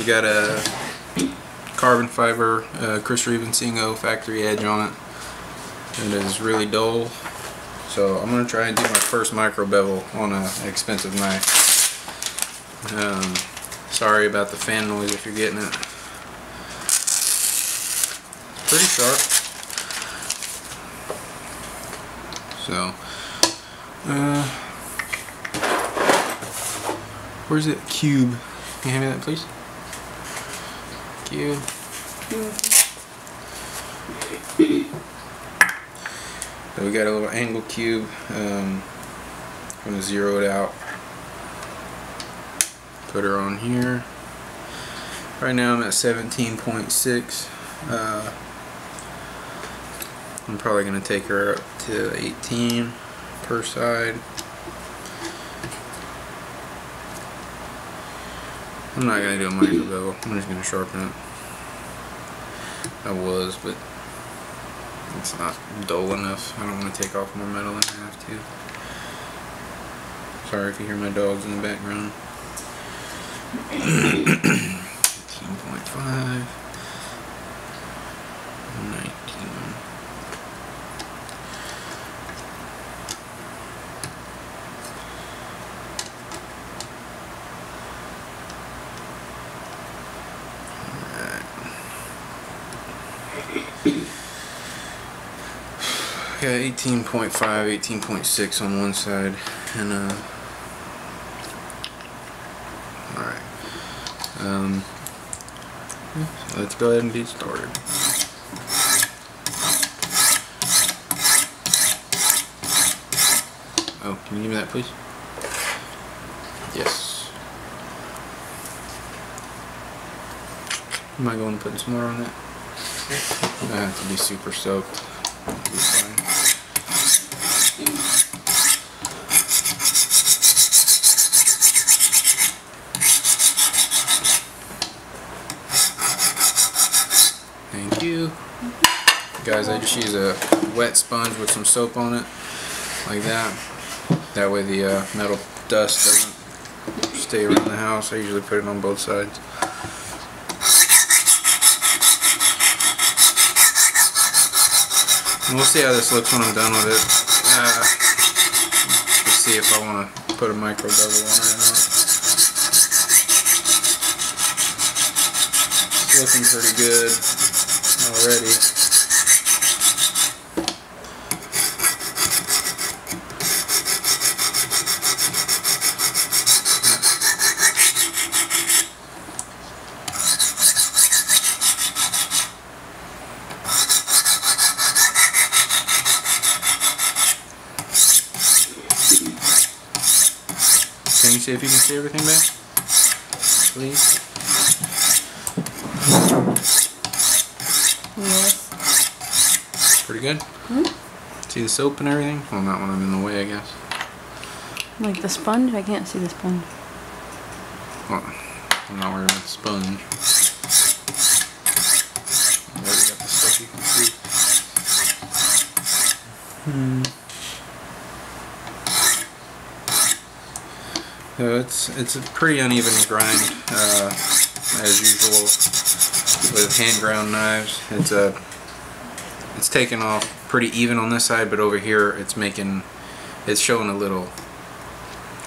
We got a carbon fiber Wicked Edge Insingo factory edge on it. It is really dull, so I'm going to try and do my first micro bevel on an expensive knife. Sorry about the fan noise if you're getting it. Pretty sharp. So, where's it? Cube. Can you hand me that, please? Cube. So we got a little angle cube. I'm going to zero it out. Put her on here. Right now I'm at 17.6. I'm probably going to take her up to 18 per side. I'm not going to do a micro bevel. I'm just going to sharpen it. I was, but it's not dull enough. I don't want to take off more metal than I have to. Sorry if you hear my dogs in the background. 18.5, 19. Got 18.5, 18.6 on one side, and alright. So let's go ahead and get started. Oh, can you give me that, please? Yes. Am I going to put some more on that? I have to be super soaked. It'll be fine. Thank you. Guys, I just use a wet sponge with some soap on it, like that. That way the metal dust doesn't stay around the house. I usually put it on both sides. And we'll see how this looks when I'm done with it. Let's see if I want to put a micro bevel on it or not. It's looking pretty good already. Can you see if you can see everything back? Please. Yes. Pretty good? Mm-hmm. See the soap and everything? Well, not when I'm in the way, I guess. Like the sponge? I can't see the sponge. Well, I'm not worried about the sponge. I already got the stuff you can see. So it's a pretty uneven grind, as usual with hand ground knives. It's taken off pretty even on this side, but over here it's showing a little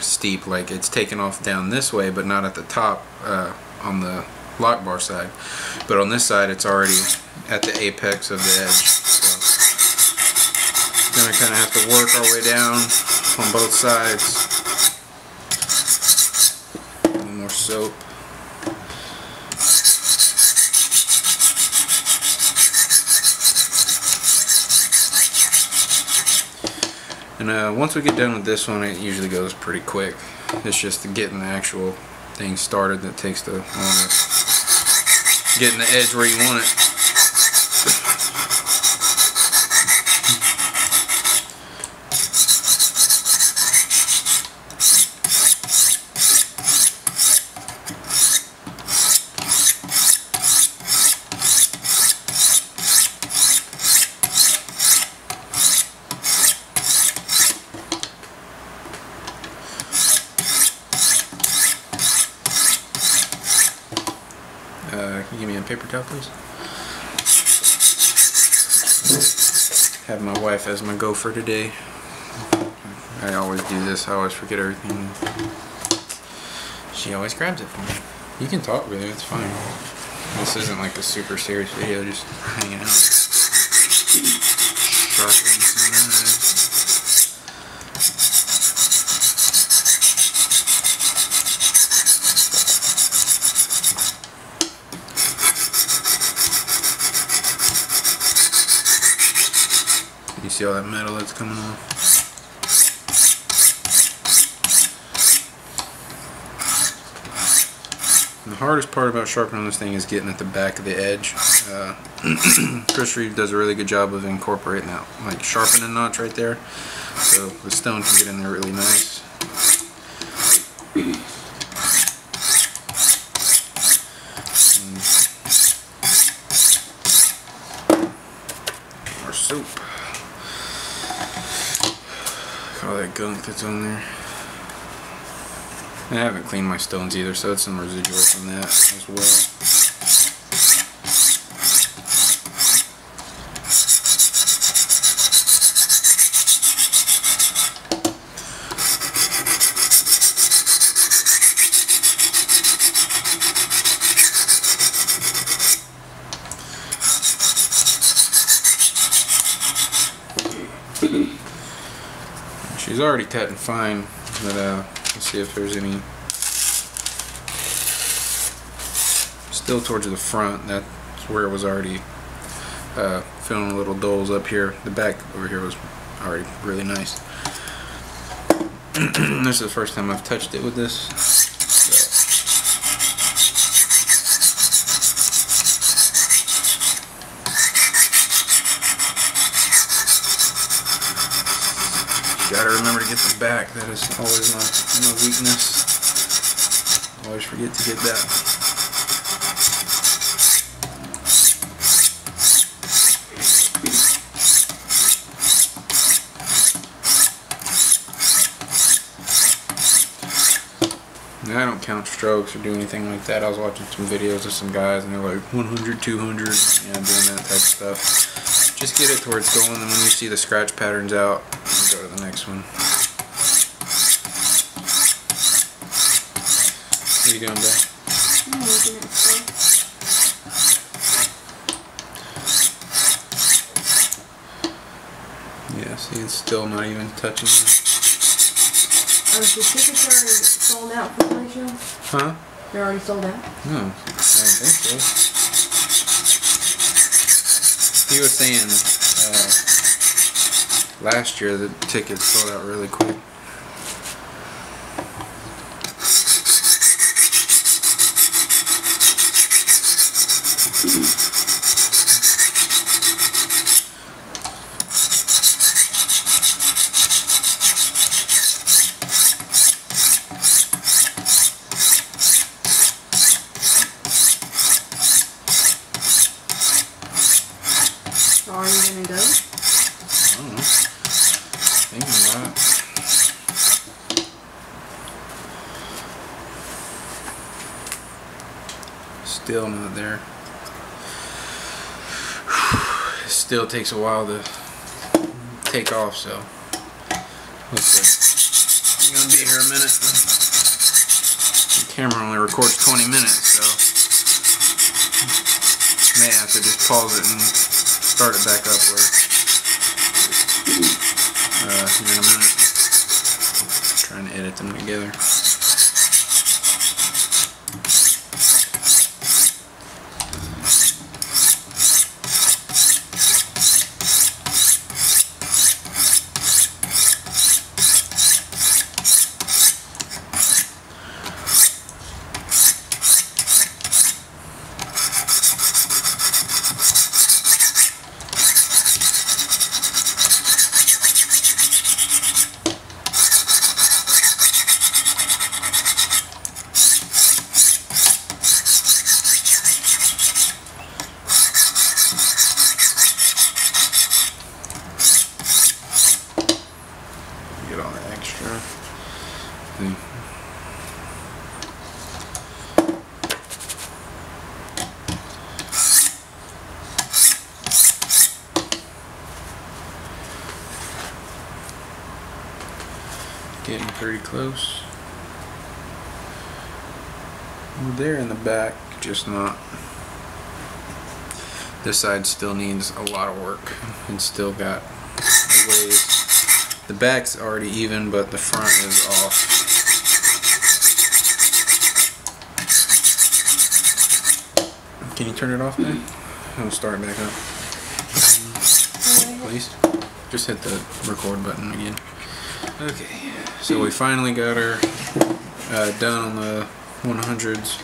steep, like it's taken off down this way, but not at the top on the lock bar side. But on this side, it's already at the apex of the edge. So we're gonna kind of have to work our way down on both sides. More soap. And once we get done with this one, it usually goes pretty quick. It's just getting the actual thing started that takes the longest. Getting the edge where you want it. can you give me a paper towel, please? Have my wife as my gopher today. I always do this. I always forget everything. She always grabs it for me. You can talk with it. It's fine. This isn't like a super serious video. Just hanging out. Sharpening some knives. You see all that metal that's coming off? And the hardest part about sharpening this thing is getting at the back of the edge. Chris Reeve does a really good job of incorporating that, like sharpening notch right there, so the stone can get in there really nice. Our soap. All that gunk that's on there. I haven't cleaned my stones either, so it's some residual from that as well. She's already cutting fine, but let's see if there's any still towards the front. That's where it was already feeling little dulls up here. The back over here was already really nice. This is the first time I've touched it with this. Gotta remember to get the back. That is always my weakness. Always forget to get that. Now, I don't count strokes or do anything like that. I was watching some videos of some guys and they're like 100, 200, doing that type of stuff. Just get it to where it's going, and when you see the scratch patterns out, go to the next one. What are you doing, Bev? I'm making it so. Yeah, see, it's still not even touching it. The tickets already sold out for the show? Huh? They're already sold out? No, I don't think so. He was saying last year the tickets sold out really quick. Are you gonna go? I don't know. Thinking about it. Still not there. It still takes a while to take off, so let's see. I'm gonna be here a minute. The camera only records 20 minutes, so may have to just pause it and start it back up where in a minute. Trying to edit them together. pretty close. We're there in the back, just not. This side still needs a lot of work and still got a ways. The back's already even, but the front is off. Can you turn it off there? I'll start back up. Please. Just hit the record button again. Okay, so we finally got her done on the 100s.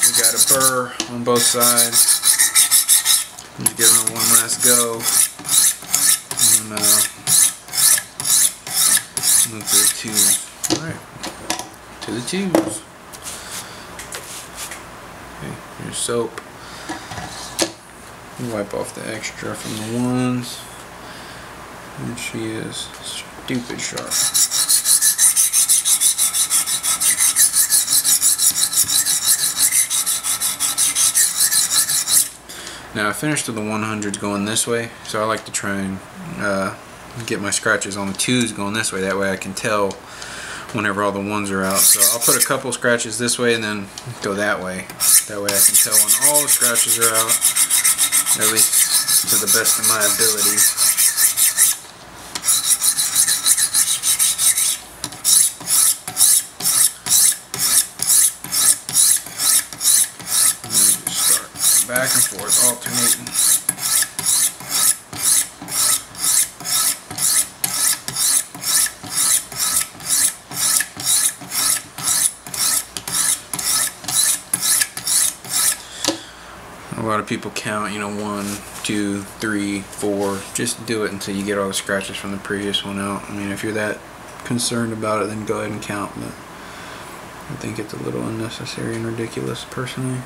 We got a burr on both sides. Just giving it one last go. And look to the tubes. Alright, to the tubes. Okay, here's soap. Wipe off the extra from the ones. And she is stupid sharp. Now I finished with the 100s going this way, so I like to try and get my scratches on the 2s going this way. That way I can tell whenever all the 1s are out. So I'll put a couple scratches this way and then go that way. That way I can tell when all the scratches are out, at least to the best of my ability. Back and forth, alternating. A lot of people count, you know, 1, 2, 3, 4. Just do it until you get all the scratches from the previous one out. I mean, if you're that concerned about it, then go ahead and count, but I think it's a little unnecessary and ridiculous, personally.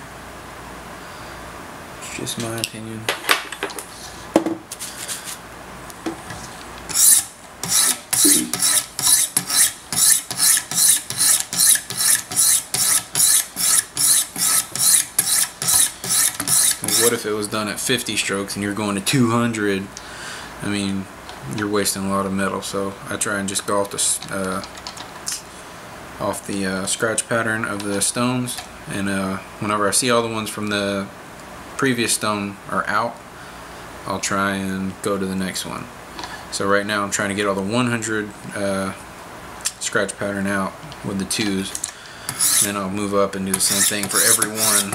Just my opinion. What if it was done at 50 strokes and you're going to 200? I mean, you're wasting a lot of metal. So I try and just go off the scratch pattern of the stones, and whenever I see all the ones from the previous stone are out, I'll try and go to the next one. So right now I'm trying to get all the 100 scratch pattern out with the 2s. Then I'll move up and do the same thing for every one.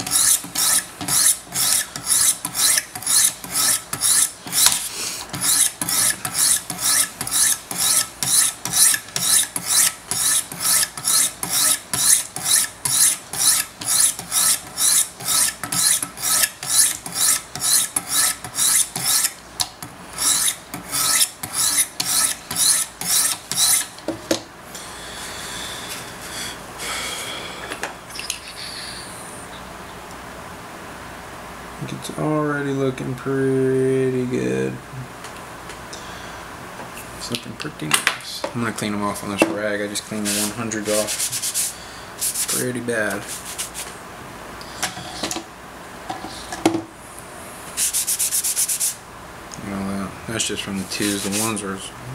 It's already looking pretty good. It's looking pretty nice. I'm going to clean them off on this rag. I just cleaned the 100 off pretty bad. You know, that's just from the 2s. The 1s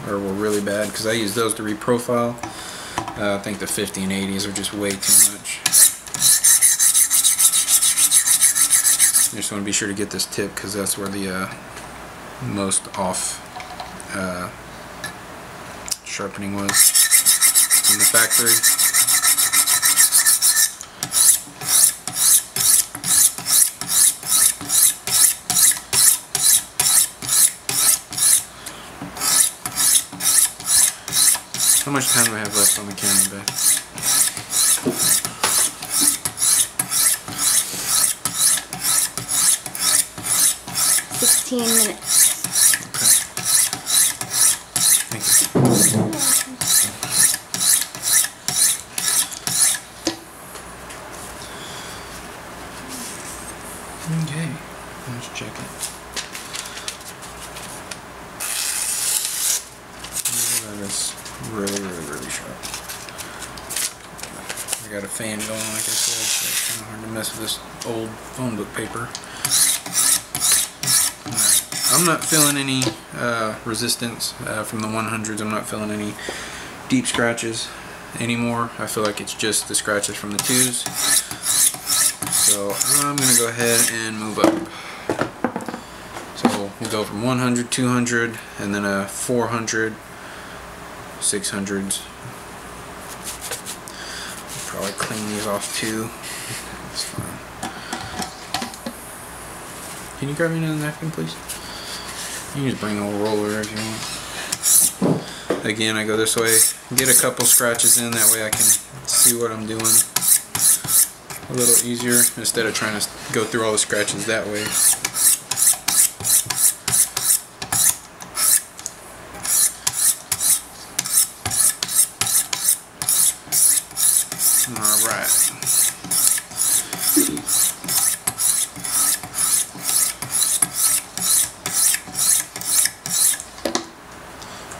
were really bad because I used those to reprofile. I think the 50 and 80s are just way too much. I just want to be sure to get this tip because that's where the most off sharpening was in the factory. How much time do I have left on the camera, Beth? 16 minutes. Okay. Thank you. Okay, let's check it. That is really sharp. I got a fan going, like I said, so it's kind of hard to mess with this old phone book paper. I'm not feeling any resistance from the 100s. I'm not feeling any deep scratches anymore. I feel like it's just the scratches from the 2s. So I'm going to go ahead and move up. So we'll go from 100, 200, and then a 400, 600s. Probably clean these off too. That's fine. Can you grab me another napkin, please? You can just bring a little roller if you want. Again, I go this way, get a couple scratches in, that way I can see what I'm doing a little easier instead of trying to go through all the scratches that way. Alright.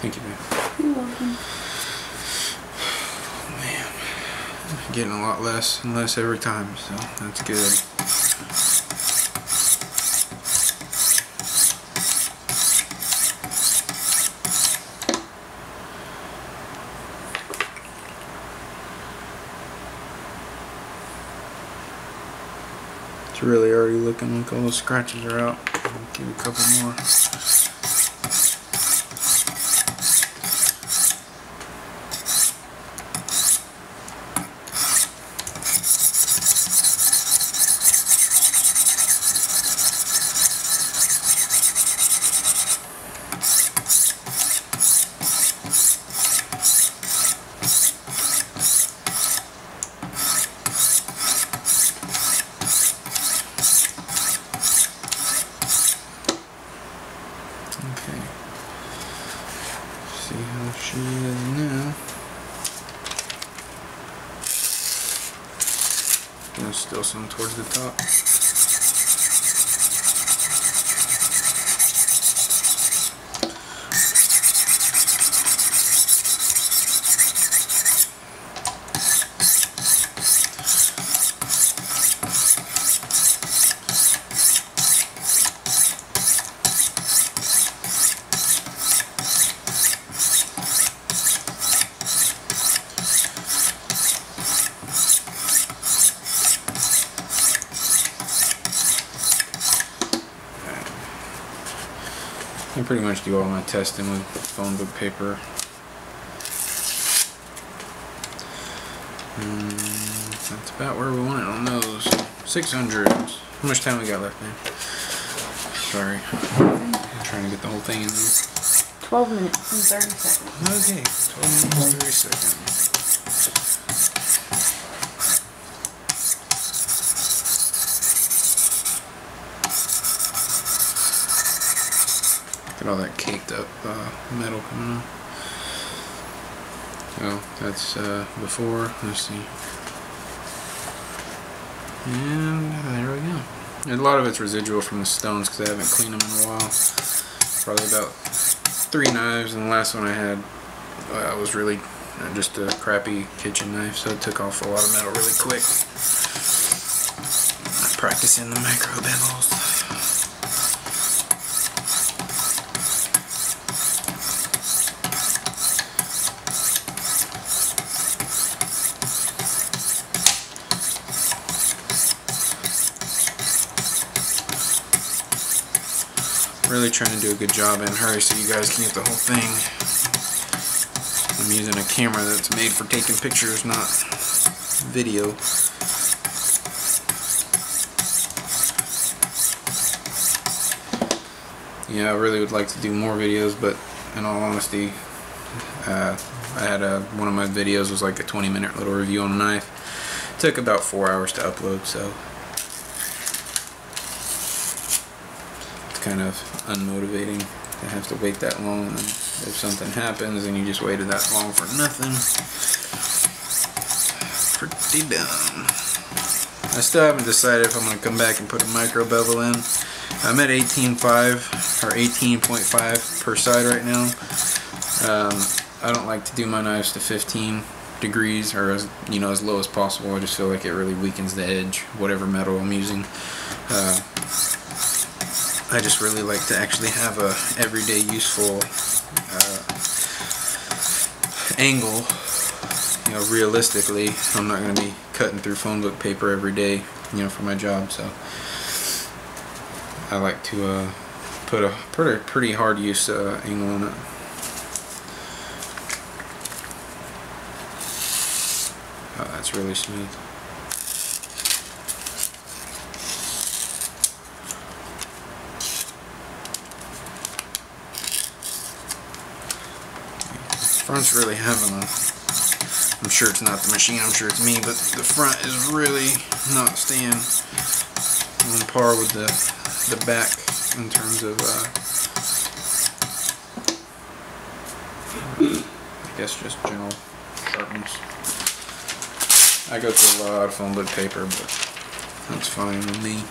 Thank you, man. You're welcome. Man, I'm getting a lot less and less every time, so that's good. It's really already looking like all those scratches are out. I'll give you a couple more. Okay. See how she is now. There's still some towards the top. I pretty much do all my testing with phone book paper. That's about where we want it on those. 600s. How much time we got left, man? Sorry. I'm trying to get the whole thing in there. 12 minutes and 30 seconds. Okay, 12 minutes and 30 seconds. Look at all that caked up metal coming off. So that's before. Let's see. And there we go. And a lot of it's residual from the stones because I haven't cleaned them in a while. Probably about 3 knives, and the last one I had was really just a crappy kitchen knife, so it took off a lot of metal really quick. I'm practicing the micro bevels. Really trying to do a good job and hurry so you guys can get the whole thing. I'm using a camera that's made for taking pictures, not video. Yeah, I really would like to do more videos, but in all honesty, I had one of my videos was like a 20-minute little review on a knife. It took about 4 hours to upload, so kind of unmotivating to have to wait that long, and if something happens and you just waited that long for nothing, pretty dumb. I still haven't decided if I'm going to come back and put a micro bevel in. I'm at 18.5 or 18.5 per side right now. I don't like to do my knives to 15 degrees or as low as possible. I just feel like it really weakens the edge, whatever metal I'm using. I just really like to actually have a everyday useful angle, you know, realistically, I'm not going to be cutting through phone book paper every day, you know, for my job. So I like to put a pretty hard use angle on it. Oh, that's really smooth. Front's really having a, I'm sure it's not the machine, I'm sure it's me, but the front is really not staying on par with the back in terms of I guess just general sharpness. I go through a lot of phone book paper, but that's fine with me.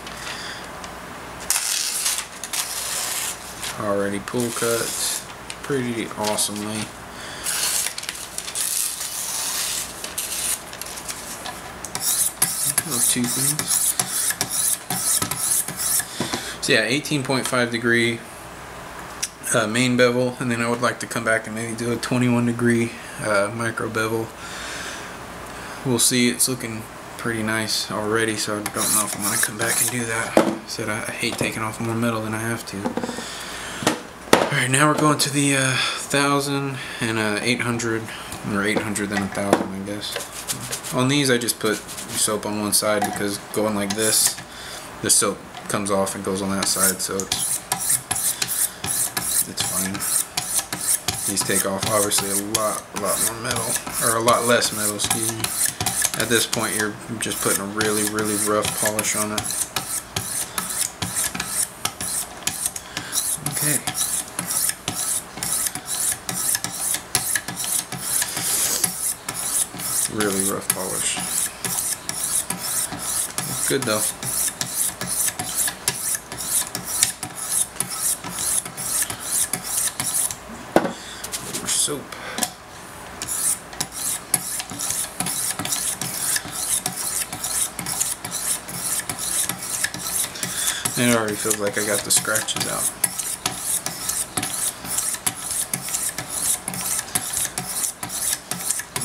Already pull cut pretty awesomely. Those two things. So yeah, 18.5 degree main bevel, and then I would like to come back and maybe do a 21 degree micro bevel. We'll see. It's looking pretty nice already, so I don't know if I'm going to come back and do that. I said I hate taking off more metal than I have to. Alright, now we're going to the 1000 and 800, or 800 then 1000, I guess. On these I just put soap on one side because going like this, the soap comes off and goes on that side, so it's fine. These take off obviously a lot more metal, or a lot less metal, excuse me. At this point you're just putting a really rough polish on it. Okay. Really rough polish. It's good though. More soap. And it already feels like I got the scratches out.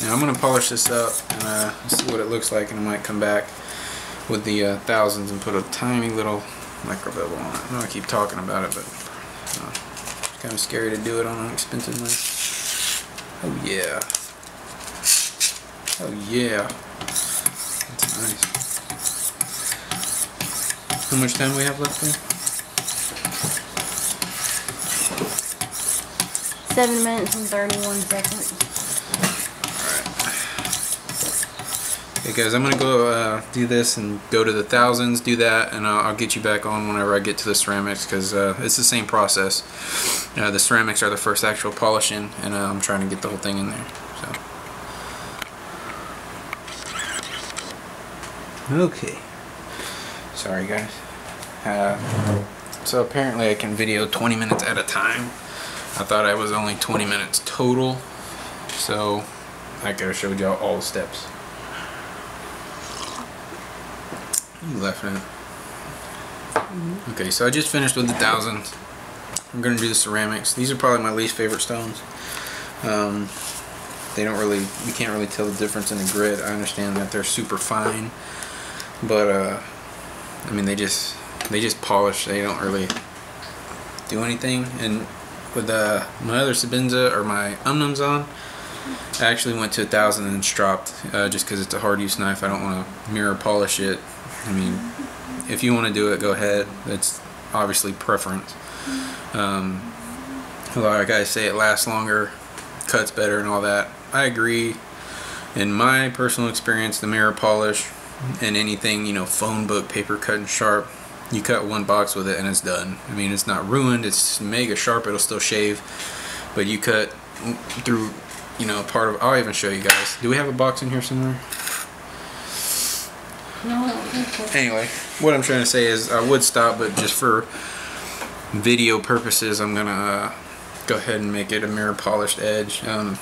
Now I'm going to polish this up and see what it looks like, and I might come back with the 1000s and put a tiny little micro bevel on it. I know I keep talking about it, but it's kind of scary to do it on an expensive knife. Oh yeah. Oh yeah. That's nice. How much time do we have left there? 7 minutes and 31 seconds. Okay guys, I'm going to go do this and go to the 1000s, do that, and I'll get you back on whenever I get to the ceramics, because it's the same process. The ceramics are the first actual polishing, and I'm trying to get the whole thing in there. So. Okay. Sorry guys. So apparently I can video 20 minutes at a time. I thought I was only 20 minutes total, so I could have showed y'all all the steps. You laughing at? Okay, so I just finished with the 1000s. I'm gonna do the ceramics. These are probably my least favorite stones. They don't really, you can't really tell the difference in the grit. I understand that they're super fine, but I mean they just polish. They don't really do anything. And with my other Sebenza, or my on, I actually went to 1000 and stropped just because it's a hard use knife. I don't want to mirror polish it. I mean, if you want to do it, go ahead. It's obviously preference. A lot of guys say it lasts longer, cuts better, and all that. I agree. In my personal experience, the mirror polish and anything, you know, phone book, paper cut and sharp, you cut one box with it and it's done. I mean, it's not ruined. It's mega sharp. It'll still shave, but you cut through, you know, part of. I'll even show you guys. Do we have a box in here somewhere? No, I don't think so. Anyway, what I'm trying to say is I would stop, but just for video purposes, I'm gonna go ahead and make it a mirror polished edge. I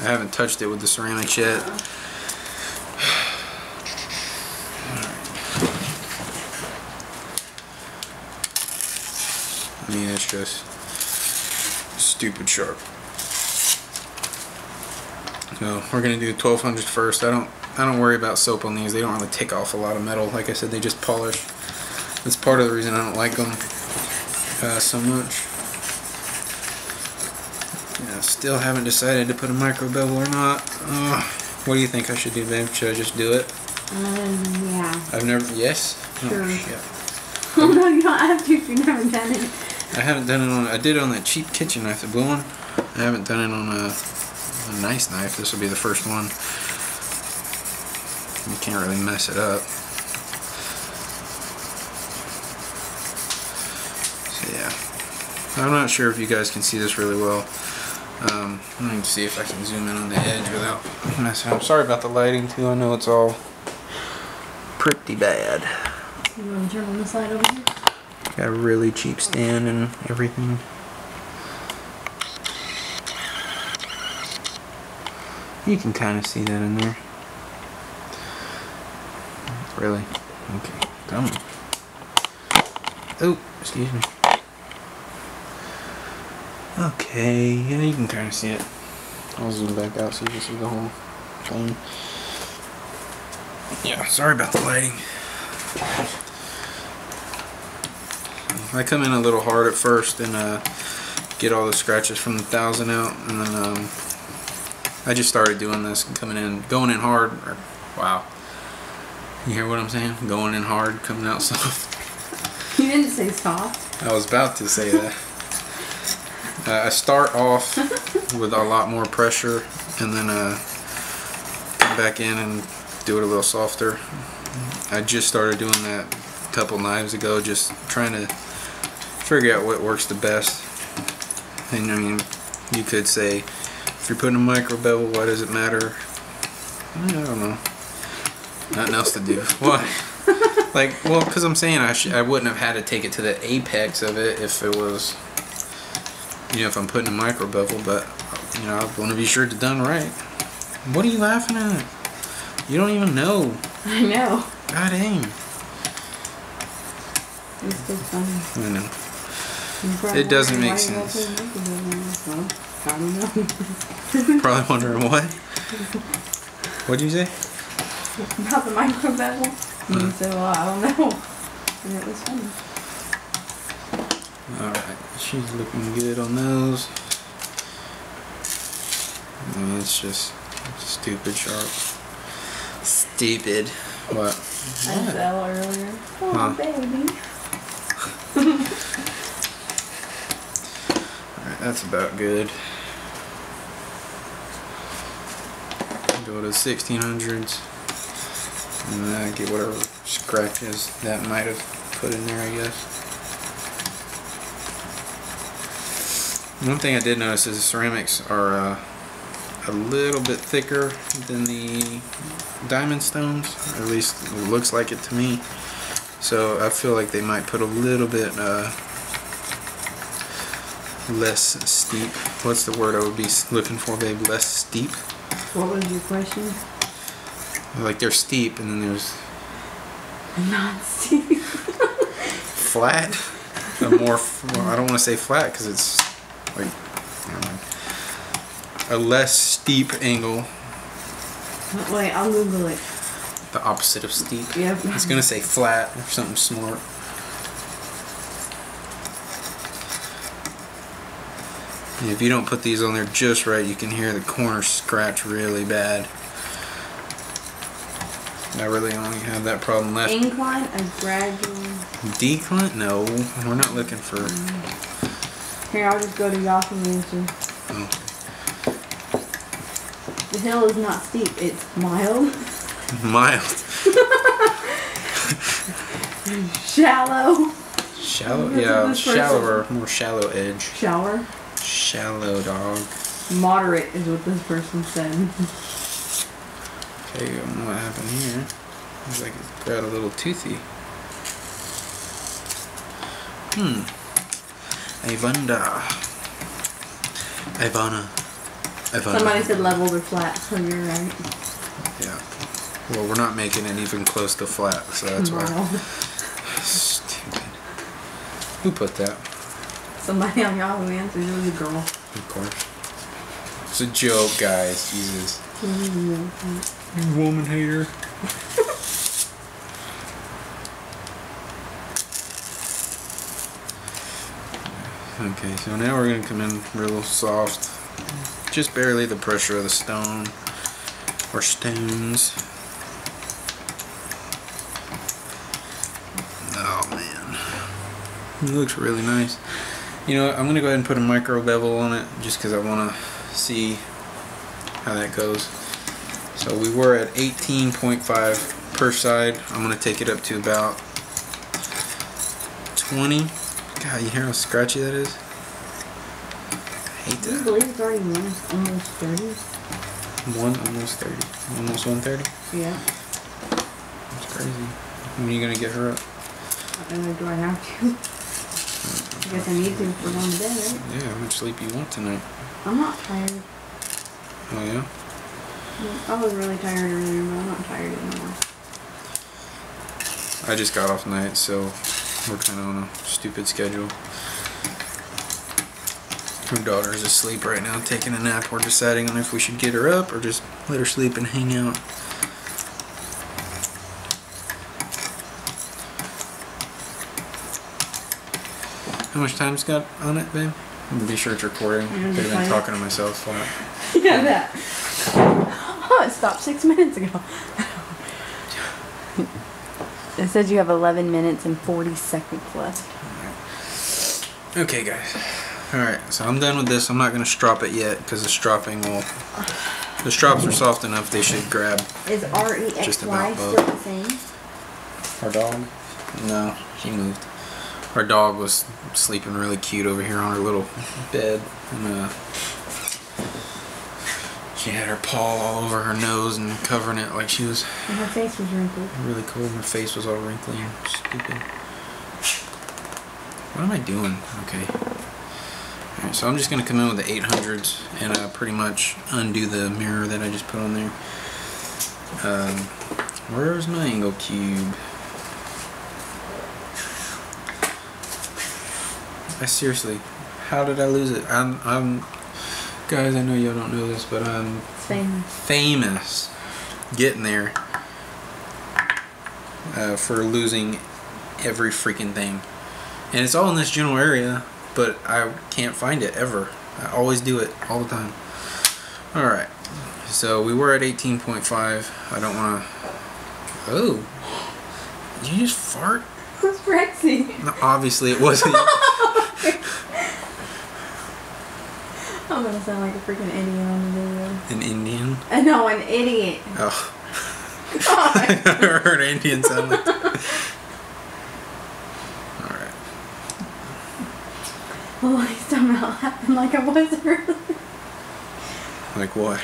haven't touched it with the ceramics yet. I mean, it's just stupid sharp. So we're gonna do 1200s first. I don't worry about soap on these. They don't really take off a lot of metal. Like I said, they just polish. That's part of the reason I don't like them so much. Yeah, still haven't decided to put a micro bevel or not. What do you think I should do, babe? Should I just do it? Yeah. I've never. Yes. Sure. Oh, shit. Oh no, you don't have to if you've never done it. I haven't done it on. I did it on that cheap kitchen knife, the blue one. I haven't done it on a nice knife. This will be the first one. You can't really mess it up. So yeah, I'm not sure if you guys can see this really well. Let me see if I can zoom in on the edge without messing up. Sorry about the lighting too. I know it's all pretty bad. You want to turn on the side over here? Got a really cheap stand and everything. You can kind of see that in there. Really? Okay, come on. Oh, excuse me. Okay, yeah, you can kind of see it. I'll zoom back out so you can see the whole thing. Yeah, sorry about the lighting. I come in a little hard at first and get all the scratches from the 1000 out, and then I just started doing this and going in hard. Wow, you hear what I'm saying? Going in hard, coming out soft. You didn't say soft. I was about to say that. I start off with a lot more pressure, and then come back in and do it a little softer. I just started doing that a couple knives ago, just trying to figure out what works the best. And I mean, you could say, if you're putting a micro bevel, why does it matter? I don't know. Nothing else to do. Why? Like, well, because I'm saying I wouldn't have had to take it to the apex of it if it was, you know, if I'm putting a micro bevel, but, you know, I want to be sure it's done right. What are you laughing at? You don't even know. I know. God dang. It's still funny. I know. It doesn't make sense. Probably wondering what? What'd you say? About the micro bevel. And you said, well, I don't know. And it was funny. Alright, she's looking good on those. I mean, it's just stupid sharp. Stupid. What? I fell earlier. Oh, Huh? baby. Alright, that's about good. Go to 1600s. And then get whatever scratches that might have put in there, I guess. One thing I did notice is the ceramics are a little bit thicker than the diamond stones, or at least it looks like it to me. So I feel like they might put a little bit less steep. What's the word I would be looking for, babe? Less steep? What was your question? Like they're steep, and then there's Not steep. flat. A more, well, I don't want to say flat because it's like, never mind. A less steep angle. Wait, I'll Google it. The opposite of steep. Yep. It's gonna say flat or something smart. And if you don't put these on there just right, you can hear the corners scratch really bad. I really only have that problem left. Incline, a gradual. Decline? No, we're not looking for. Here, I'll just go to Yahoo Answer. Oh. The hill is not steep, it's mild. Mild. Shallow. Shallow? That's Yeah, what this person- shallower, more shallow edge. Shower. Shallow, dog. Moderate is what this person said. Okay, I don't know what happened here. Looks like it got a little toothy. Ivana. Somebody said leveled or flat, so you're right. Yeah. Well, we're not making it even close to flat, so that's why. Stupid. Who put that? Somebody on Yahoo Answers. It was a girl. Of course. It's a joke, guys. Jesus. Woman hater. Okay, so now we're going to come in real soft. Just barely the pressure of the stone or stones. Oh man, it looks really nice. You know what, I'm going to go ahead and put a micro bevel on it just because I want to see how that goes. So we were at 18.5 per side. I'm going to take it up to about 20. God, you hear how scratchy that is? I hate that. Do you believe it's already almost 30? Almost 30. Almost 130? Yeah. That's crazy. When are you going to get her up? I don't know, do I have to? I guess I need to if we're going to bed, right? Yeah, how much sleep you want tonight? I'm not tired. Oh yeah? I was really tired earlier, but I'm not tired anymore. I just got off night, so we're kind of on a stupid schedule. Her daughter's asleep right now, taking a nap. We're deciding on if we should get her up or just let her sleep and hang out. How much time's got on it, babe? I'm gonna be sure it's recording. I've been talking to myself a lot. Yeah, that. Oh, it stopped 6 minutes ago. It says you have 11 minutes and 40 seconds left. Okay, guys. Alright, so I'm done with this. I'm not going to strop it yet because the stropping will... The strops are soft enough they should grab. Is REXY just about still both. the same? Our dog? No, she moved. Our dog was sleeping really cute over here on her little bed. And she had her paw all over her nose and covering it like she was... And her face was wrinkled. Really cool. Her face was all wrinkly and stupid. What am I doing? Okay. Alright, so I'm just going to come in with the 800s and pretty much undo the mirror that I just put on there. Where's my angle cube? Seriously, how did I lose it? I'm guys, I know y'all don't know this, but I'm famous getting there for losing every freaking thing. And it's all in this general area, but I can't find it ever. I always do it all the time. Alright, so we were at 18.5. I don't want to... Oh, did you just fart? It was Rexy. No, obviously it wasn't. I'm gonna sound like a freaking idiot on the video. An Indian? No, an idiot. Oh. I never heard an Indian sound like that. Alright. Well, at least I'm not laughing like I was earlier. Like what?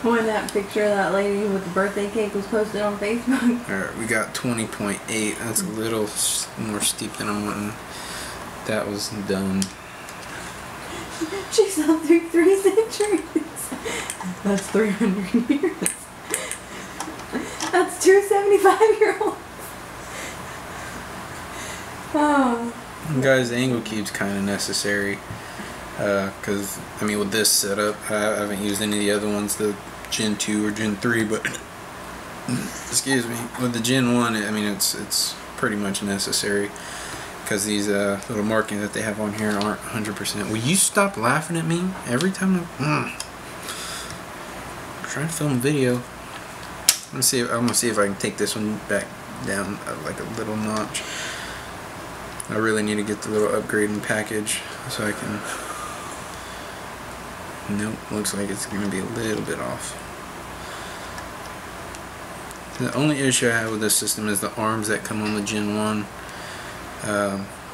When that picture of that lady with the birthday cake was posted on Facebook. Alright, we got 20.8. That's a little more steep than I'm wanting. That was dumb. She slept through 3 centuries. That's 300 years. That's 2 75-year-olds. Oh. Guys, the angle cube's kind of necessary. Because, I mean, with this setup, I haven't used any of the other ones, the Gen 2 or Gen 3, but, excuse me, with the Gen 1, I mean, it's pretty much necessary. Because these little markings that they have on here aren't 100%. Will you stop laughing at me every time I'm trying to film a video? I'm gonna see if I can take this one back down like a little notch. I really need to get the little upgrading package so I can... Nope, looks like it's gonna be a little bit off. The only issue I have with this system is the arms that come on the Gen 1.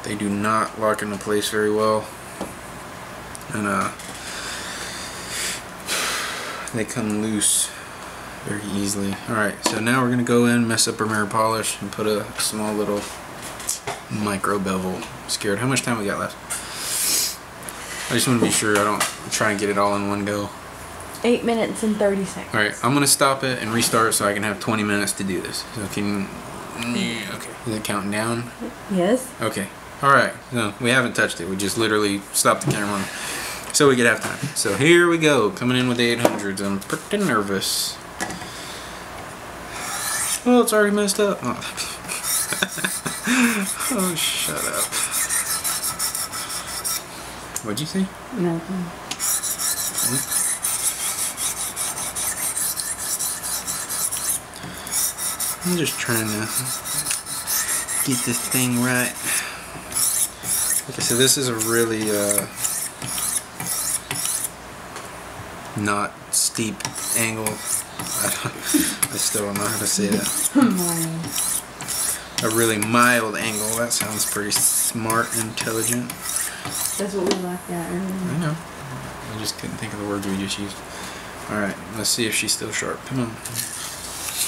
They do not lock into place very well, and they come loose very easily. Alright, so now we're going to go in, mess up our mirror polish, and put a small little micro bevel. Scared. How much time we got left? I just want to be sure I don't try and get it all in one go. 8 minutes and 30 seconds. Alright, I'm going to stop it and restart so I can have 20 minutes to do this. So can... Okay, is it counting down? Yes. Okay. Alright, no, we haven't touched it. We just literally stopped the camera. So we could have time. So here we go, coming in with the 800s. I'm pretty nervous. Oh, it's already messed up. Oh, oh, shut up. What'd you say? Nothing. I'm just trying to get this thing right. Okay, so this is a really not steep angle. I still don't know how to say that. A really mild angle. That sounds pretty smart and intelligent. That's what we laughed at earlier. I know. I just couldn't think of the words we just used. Alright, let's see if she's still sharp. Come on.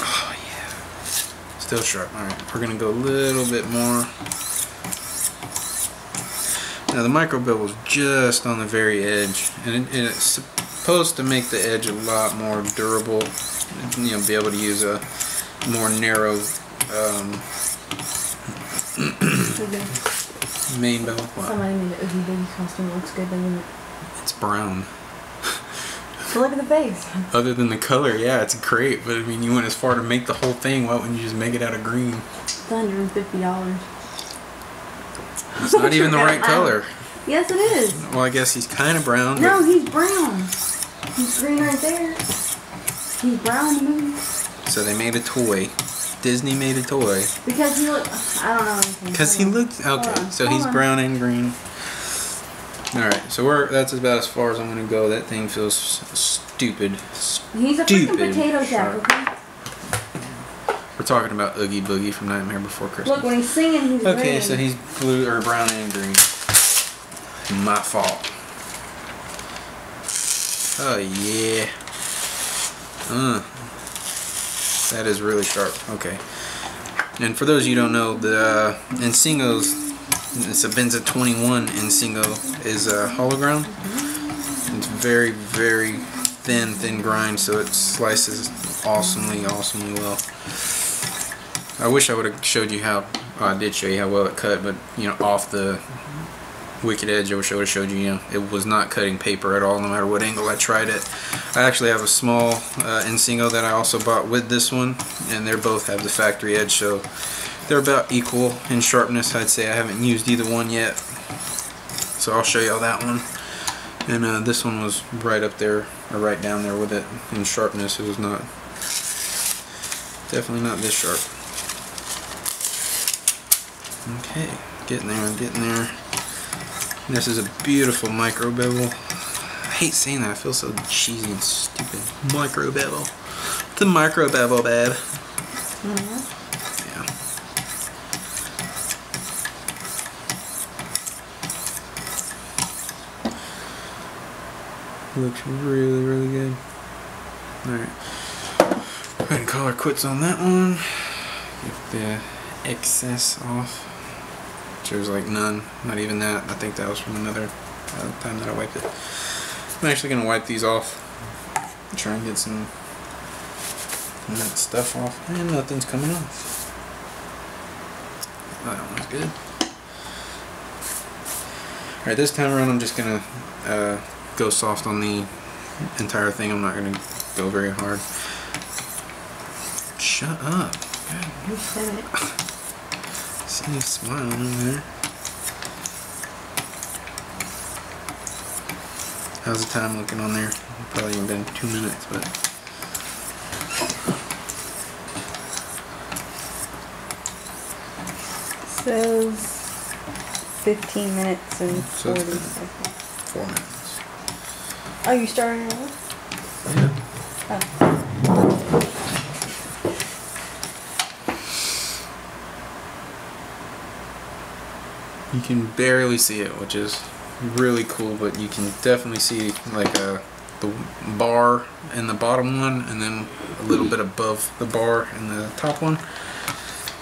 Oh, yeah. Still sharp. Alright, we're going to go a little bit more. Now, the micro bevel is just on the very edge. And it's supposed to make the edge a lot more durable. You know, be able to use a more narrow main bevel. Wow. Somebody made an Oogie Boogie costume. It looks good, doesn't it? It's brown. But look at the face. Other than the color, yeah, it's great. But I mean, you went as far to make the whole thing. Why wouldn't you just make it out of green? It's $150. It's not even the right color. Yes, it is. Well, I guess he's kind of brown. No, he's brown. He's green right there. He's brown in the movie. So they made a toy. Disney made a toy. Because he looked, I don't know anything. Because he looked, okay, so he's brown and green. Alright, so that's about as far as I'm going to go. That thing feels stupid. He's a freaking potato sack, okay? We're talking about Oogie Boogie from Nightmare Before Christmas. Look, when he's singing, he's green. Okay, so he's blue, or brown and green. My fault. Oh, yeah. That is really sharp. Okay. And for those of you who don't know, the Insingo's Sebenza 21 Insingo is a hollow ground. It's very, very thin grind, so it slices awesomely well. I wish I would have showed you how, I did show you how well it cut, but you know, off the Wicked Edge, I wish I would have showed you, you know, it was not cutting paper at all, no matter what angle I tried it. I actually have a small Insingo that I also bought with this one, and they both have the factory edge, so they're about equal in sharpness, I'd say. I haven't used either one yet, so I'll show you all that one. And this one was right up there, or right down there with it in sharpness. It was not, definitely not this sharp. Okay, getting there. This is a beautiful micro bevel. I hate saying that, I feel so cheesy and stupid. Micro bevel. The micro bevel, babe. Yeah. Looks really, really good. Alright. Go ahead and call her quits on that one. Get the excess off. There's like none, not even that. I think that was from another time that I wiped it. I'm actually going to wipe these off and try and get some of that stuff off. And nothing's coming off. That one's good. Alright, this time around I'm just going to go soft on the entire thing. I'm not going to go very hard. Shut up. God. You said it. See you smiling over there. How's the time looking on there? Probably even been 2 minutes, but says 15 minutes and so 40 seconds. 4 minutes. Oh, you starting early? Yeah. Oh. You can barely see it, which is really cool, but you can definitely see like the bar in the bottom one, and then a little bit above the bar in the top one,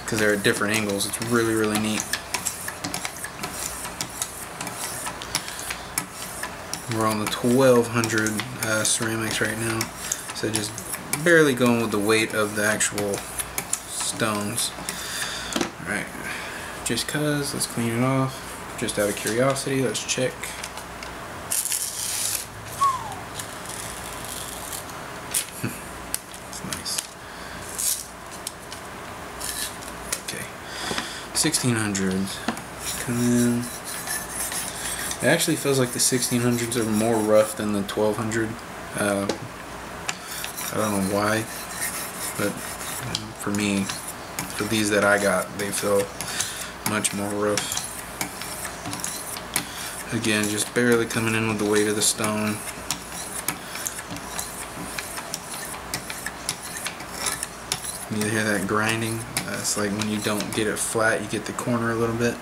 because they're at different angles. It's really, really neat. We're on the 1200 ceramics right now, so just barely going with the weight of the actual stones. Alright, just cause, let's clean it off. Just out of curiosity, let's check. 1600s. Come in. It actually feels like the 1600s are more rough than the 1200. I don't know why, but for me, for these that I got, they feel much more rough. Again, just barely coming in with the weight of the stone. You hear that grinding? It's like when you don't get it flat, you get the corner a little bit.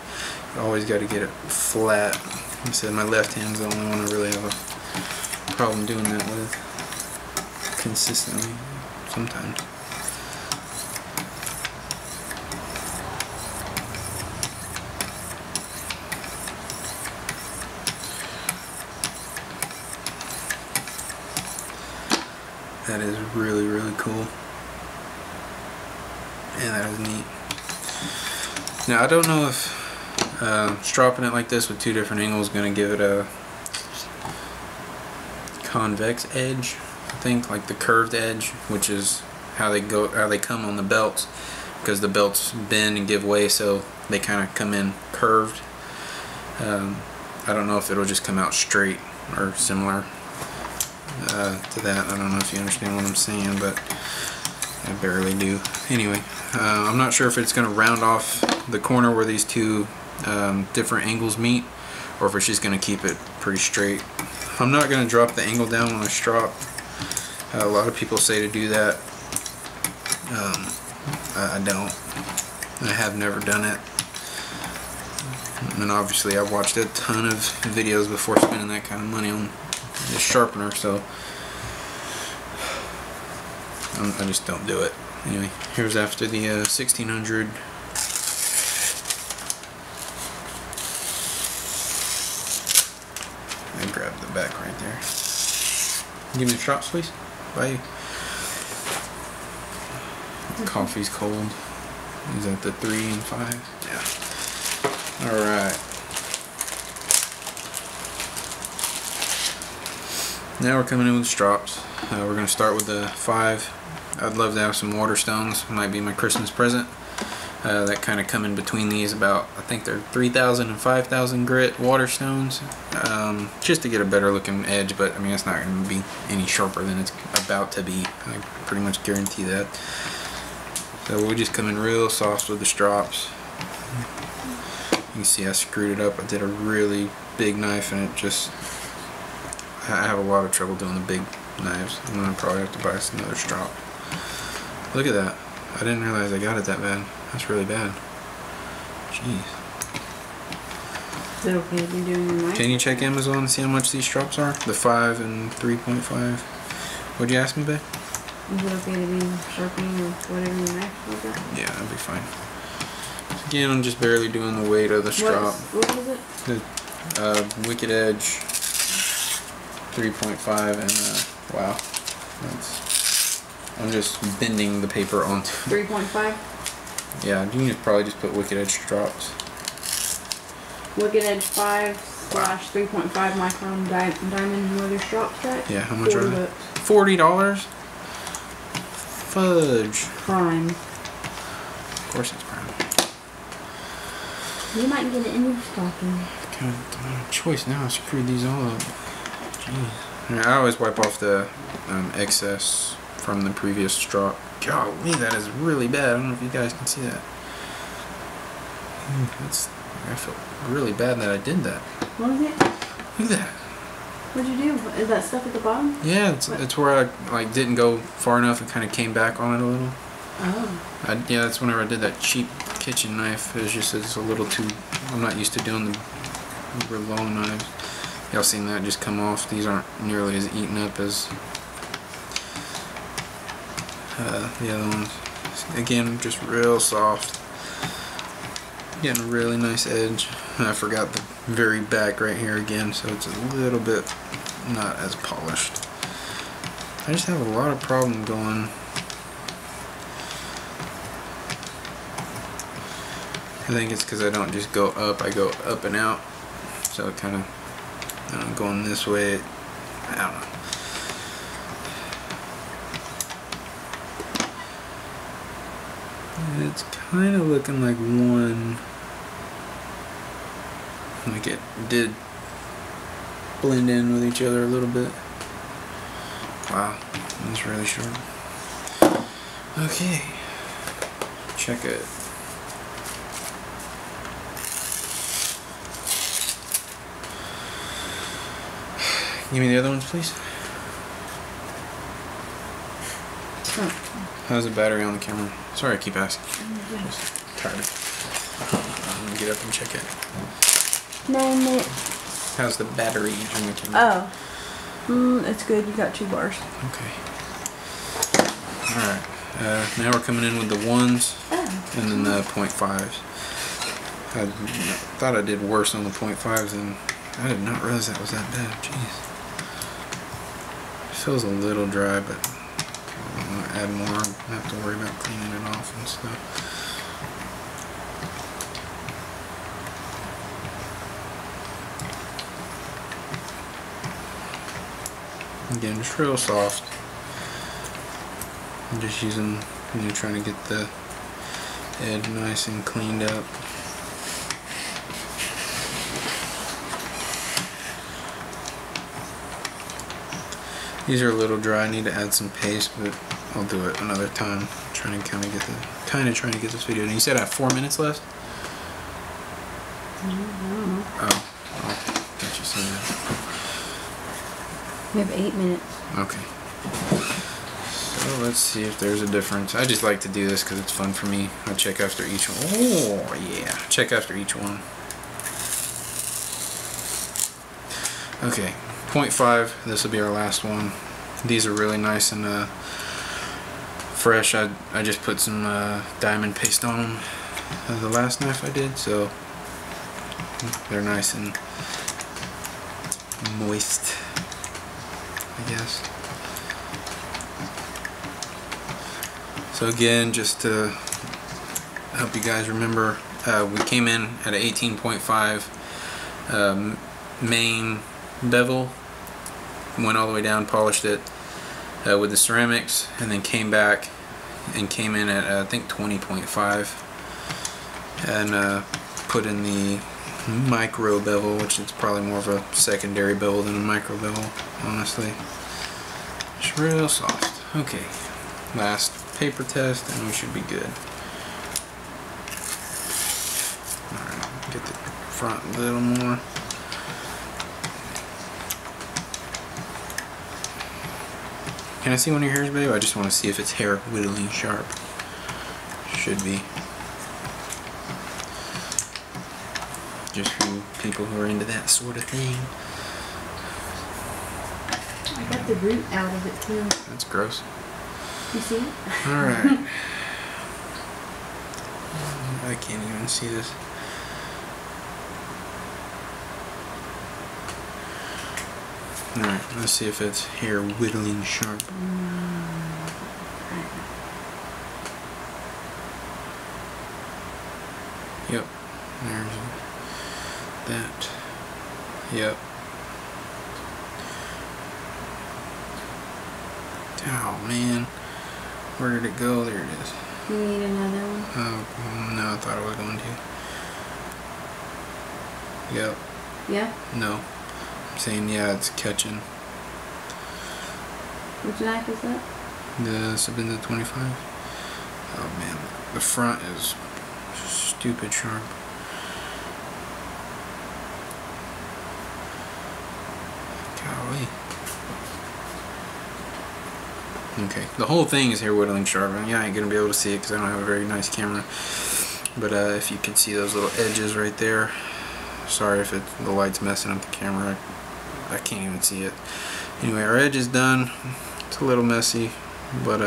You always got to get it flat. Like I said, my left hand's the only one I really have a problem doing that with consistently sometimes. That is really, really cool. And that is neat. Now I don't know if stropping it like this with two different angles is going to give it a convex edge. I think, like the curved edge, which is how they come on the belts, because the belts bend and give way, so they kind of come in curved. I don't know if it'll just come out straight or similar to that. I don't know if you understand what I'm saying, but I barely do. Anyway, I'm not sure if it's going to round off the corner where these two different angles meet, or if it's just going to keep it pretty straight. I'm not going to drop the angle down on a strop. A lot of people say to do that. I don't. I have never done it. And obviously I've watched a ton of videos before spending that kind of money on this sharpener, so I just don't do it. Anyway, here's after the 1600. I grabbed the back right there. Give me the strops, please. Bye. Coffee's cold. Is that the 3 and 5? Yeah. Alright. Now we're coming in with the strops. We're going to start with the 5. I'd love to have some water stones. Might be my Christmas present. That kind of come in between these, about, I think they're 3,000 and 5,000 grit water stones, just to get a better looking edge, but I mean it's not going to be any sharper than it's about to be. I pretty much guarantee that. So we'll just come in real soft with the strops. You can see I screwed it up. I did a really big knife and it just, I have a lot of trouble doing the big knives. I'm going to probably have to buy us another strop. Look at that. I didn't realize I got it that bad. That's really bad. Jeez. Is it okay if you're doing your knife? Can you check Amazon and see how much these strops are? The 5 and 3.5. What'd you ask me, babe? Is it okay to be sharpening or whatever your knife like that? Yeah, that'd be fine. Again, I'm just barely doing the weight of the strop. What was it? The Wicked Edge 3.5 and wow. I'm just bending the paper onto 3.5? Yeah, you can probably just put Wicked Edge strops. Wicked Edge 5/3.5 micron diamond leather strop set. Yeah, how much are they? $40. $40? Fudge. Prime. Of course it's prime. You might get it in your stocking. God, choice now. I screwed these all up. Jeez. I always wipe off the excess from the previous strop. Golly, that is really bad. I don't know if you guys can see that. I feel really bad that I did that. What was it? Look at that. What'd you do? Is that stuff at the bottom? Yeah, it's where I like didn't go far enough and kind of came back on it a little. Oh. Yeah, that's whenever I did that cheap kitchen knife. It's a little too. I'm not used to doing the real long knives. Y'all seen that just come off? These aren't nearly as eaten up as the other ones. Again, just real soft. Getting a really nice edge. And I forgot the very back right here again, so it's a little bit not as polished. I just have a lot of problem going. I think it's because I don't just go up, I go up and out. So it kind of, going this way, I don't know. It's kind of looking like one, like it did blend in with each other a little bit. Wow, that's really short. Okay, check it. Give me the other ones, please. How's the battery on the camera? Sorry, I keep asking. I'm just tired. I'm gonna get up and check it. 9 minutes. How's the battery on the camera? Oh, it's good. You got 2 bars. Okay. All right. Now we're coming in with the 1s and then the 0.5s. I thought I did worse on the 0.5s, and I did not realize that was that bad. Jeez. Feels a little dry, but I'm gonna add more. I have to worry about cleaning it off and stuff. Again, just real soft. I'm just using, trying to get the edge nice and cleaned up. These are a little dry. I need to add some paste, but I'll do it another time. I'm trying to trying to get this video. And you said I have 4 minutes left? Oh, got you saying that. We have 8 minutes. Okay. So let's see if there's a difference. I just like to do this because it's fun for me. I check after each one. Oh yeah, check after each one. Okay, 0.5. This will be our last one. These are really nice and fresh. I just put some diamond paste on them. The last knife I did, so they're nice and moist, I guess. So again, just to help you guys remember, we came in at an 18.5 main bevel, went all the way down, polished it with the ceramics, and then came back and came in at I think 20.5 and put in the micro bevel, which is probably more of a secondary bevel than a micro bevel, honestly. It's real soft. Okay, last paper test and we should be good. Alright, get the front a little more. Can I see one of your hairs, babe? I just want to see if it's hair whittling sharp. Should be. Just for people who are into that sort of thing. I got the root out of it too. That's gross. You see? Alright. I can't even see this. Alright, let's see if it's hair whittling sharp. Yep. There's that. Yep. Oh man. Where did it go? There it is. You need another one? Oh, no, I thought I was going to. Yep. Yeah? No. I'm saying, yeah, it's catching. Which knife is that? The Sebenza 25. Oh man, the front is stupid sharp. Golly. Okay, the whole thing is hair whittling sharp. I mean, yeah, I ain't gonna be able to see it because I don't have a very nice camera. But if you can see those little edges right there, sorry if the light's messing up the camera. I can't even see it. Anyway, our edge is done. It's a little messy, but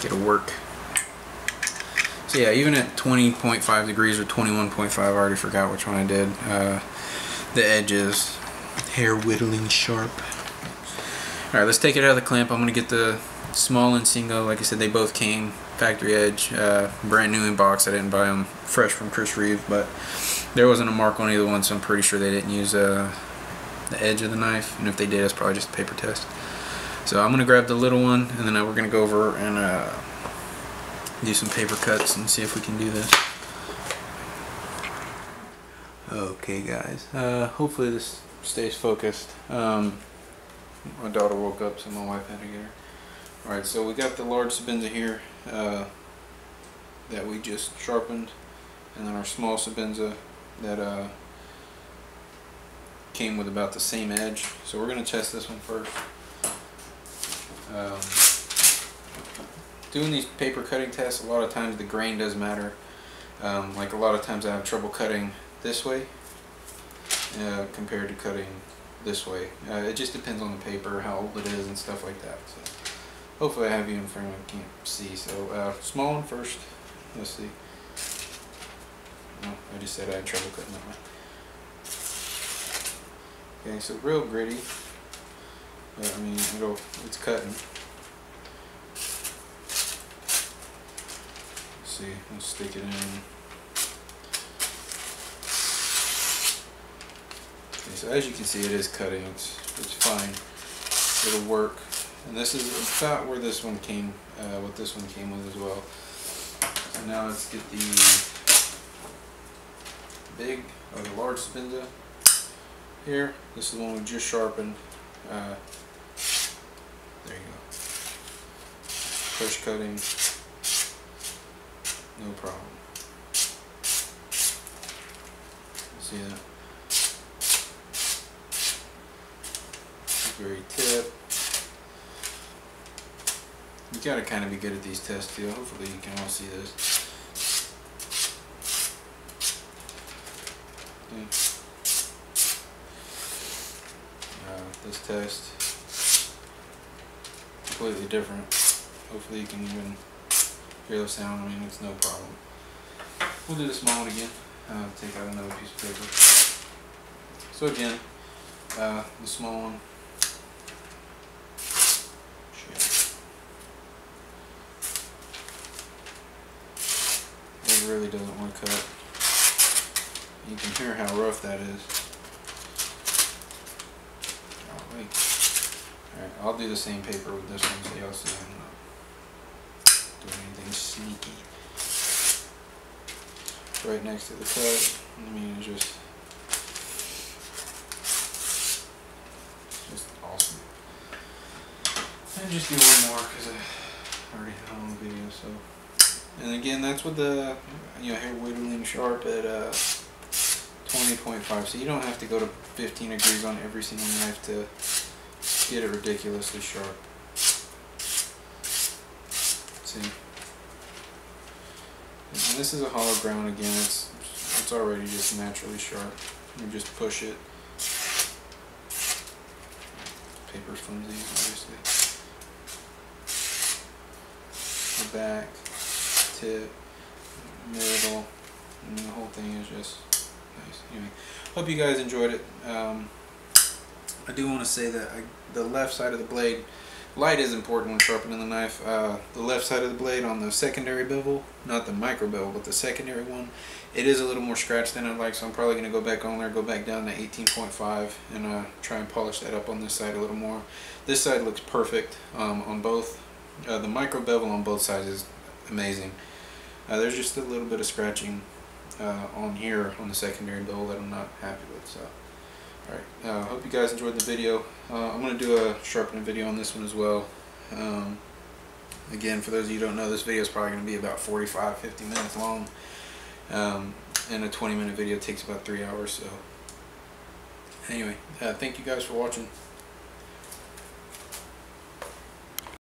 it'll work. So yeah, even at 20.5 degrees or 21.5, I already forgot which one I did. The edge is hair whittling sharp. Alright, let's take it out of the clamp. I'm going to get the small Insingo. Like I said, they both came factory edge, brand new in box. I didn't buy them fresh from Chris Reeve, but there wasn't a mark on either one, so I'm pretty sure they didn't use the edge of the knife, and if they did, it's probably just a paper test. So I'm going to grab the little one, and then we're going to go over and do some paper cuts and see if we can do this. Okay guys, hopefully this stays focused. My daughter woke up, so my wife had to get her. Alright, so we got the Large Sebenza here that we just sharpened, and then our small Sebenza that came with about the same edge. So we're going to test this one first. Doing these paper cutting tests, a lot of times the grain does matter. Like a lot of times I have trouble cutting this way compared to cutting this way. It just depends on the paper, how old it is and stuff like that. So hopefully I have you in frame I can't see. So small one first. Let's see. No, I just said I had trouble cutting that way. Okay, so real gritty, but I mean it's cutting. Let's see, let's stick it in. Okay, so as you can see, it is cutting. It's fine. It'll work. And this is about where this one came, what this one came with as well. So now let's get the big or the Large Sebenza here. This is the one we just sharpened. There you go. Push cutting, no problem. See that? Very tip. You gotta kind of be good at these tests too. Hopefully you can all see this. Okay. This test completely different. Hopefully you can even hear the sound. I mean, it's no problem. We'll do the small one again. Take out another piece of paper. So again, the small one. It really doesn't want to cut. You can hear how rough that is. Alright, I'll do the same paper with this one so y'all see I'm not doing anything sneaky. Right next to the cut. I mean, it's just awesome. And just do one more because I already had on the video. So, and again, that's with the hair whittling sharp at 20.5. So you don't have to go to 15 degrees on every single knife to get it ridiculously sharp. See, and this is a hollow ground again. It's already just naturally sharp. You just push it. Paper's flimsy, obviously. The back, tip, middle, and the whole thing is just nice. Anyway, hope you guys enjoyed it. I do want to say that the left side of the blade, light is important when sharpening the knife. The left side of the blade on the secondary bevel, not the micro bevel, but the secondary one, it is a little more scratched than I'd like, so I'm probably going to go back on there, go back down to 18.5 and try and polish that up on this side a little more. This side looks perfect on both. The micro bevel on both sides is amazing. There's just a little bit of scratching on here on the secondary bevel that I'm not happy with. So, alright, hope you guys enjoyed the video. I'm going to do a sharpening video on this one as well. Again, for those of you who don't know, this video is probably going to be about 45-50 minutes long. And a 20-minute video takes about 3 hours. So, anyway, thank you guys for watching.